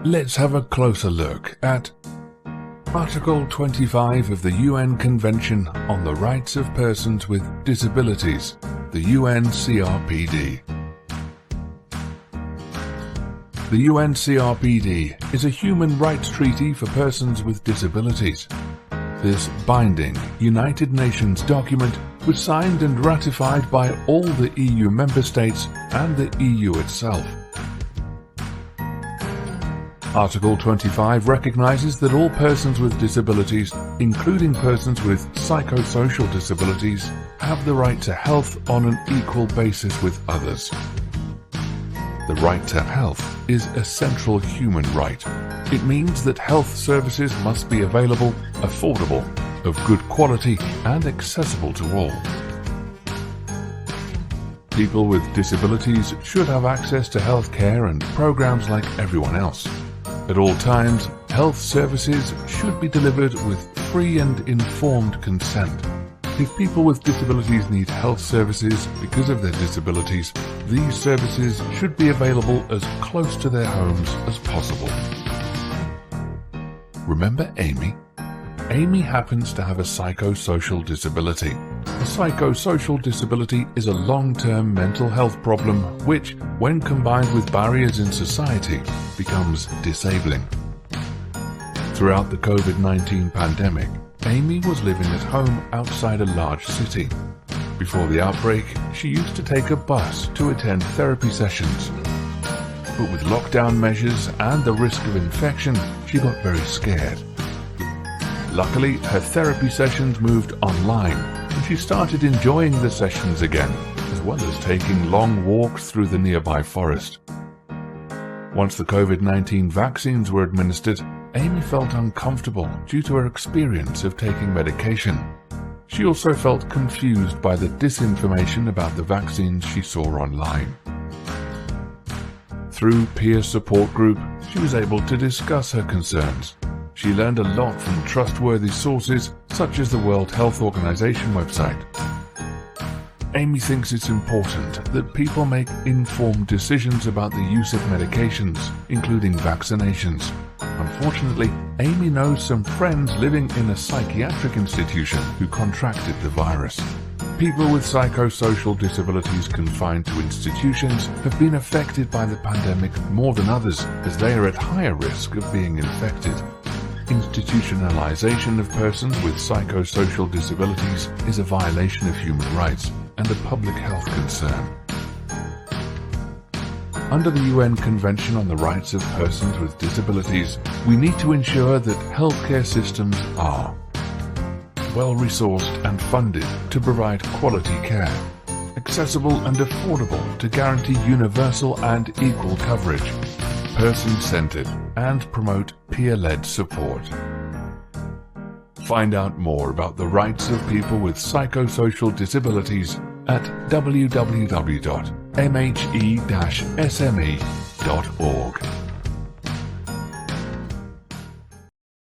let's have a closer look at Article 25 of the UN Convention on the Rights of Persons with Disabilities, the UNCRPD. The UNCRPD is a human rights treaty for persons with disabilities. This binding United Nations document was signed and ratified by all the EU member states and the EU itself. Article 25 recognizes that all persons with disabilities, including persons with psychosocial disabilities, have the right to health on an equal basis with others. The right to health is a central human right. It means that health services must be available, affordable, of good quality, and accessible to all. People with disabilities should have access to health care and programs like everyone else. At all times, health services should be delivered with free and informed consent. If people with disabilities need health services because of their disabilities, these services should be available as close to their homes as possible. Remember Amy? Amy happens to have a psychosocial disability. A psychosocial disability is a long-term mental health problem which, when combined with barriers in society, becomes disabling. Throughout the COVID-19 pandemic, Amy was living at home outside a large city. Before the outbreak, she used to take a bus to attend therapy sessions. But with lockdown measures and the risk of infection, she got very scared. Luckily, her therapy sessions moved online, and she started enjoying the sessions again, as well as taking long walks through the nearby forest. Once the COVID-19 vaccines were administered, Amy felt uncomfortable due to her experience of taking medication. She also felt confused by the disinformation about the vaccines she saw online. Through peer support group, she was able to discuss her concerns. She learned a lot from trustworthy sources such as the World Health Organization website. Amy thinks it's important that people make informed decisions about the use of medications, including vaccinations. Unfortunately, Amy knows some friends living in a psychiatric institution who contracted the virus. People with psychosocial disabilities confined to institutions have been affected by the pandemic more than others, as they are at higher risk of being infected. Institutionalization of persons with psychosocial disabilities is a violation of human rights and a public health concern. Under the UN Convention on the Rights of Persons with Disabilities, we need to ensure that healthcare systems are well-resourced and funded to provide quality care, accessible and affordable to guarantee universal and equal coverage, person-centered, and promote peer-led support. Find out more about the rights of people with psychosocial disabilities at www.mhe-sme.org.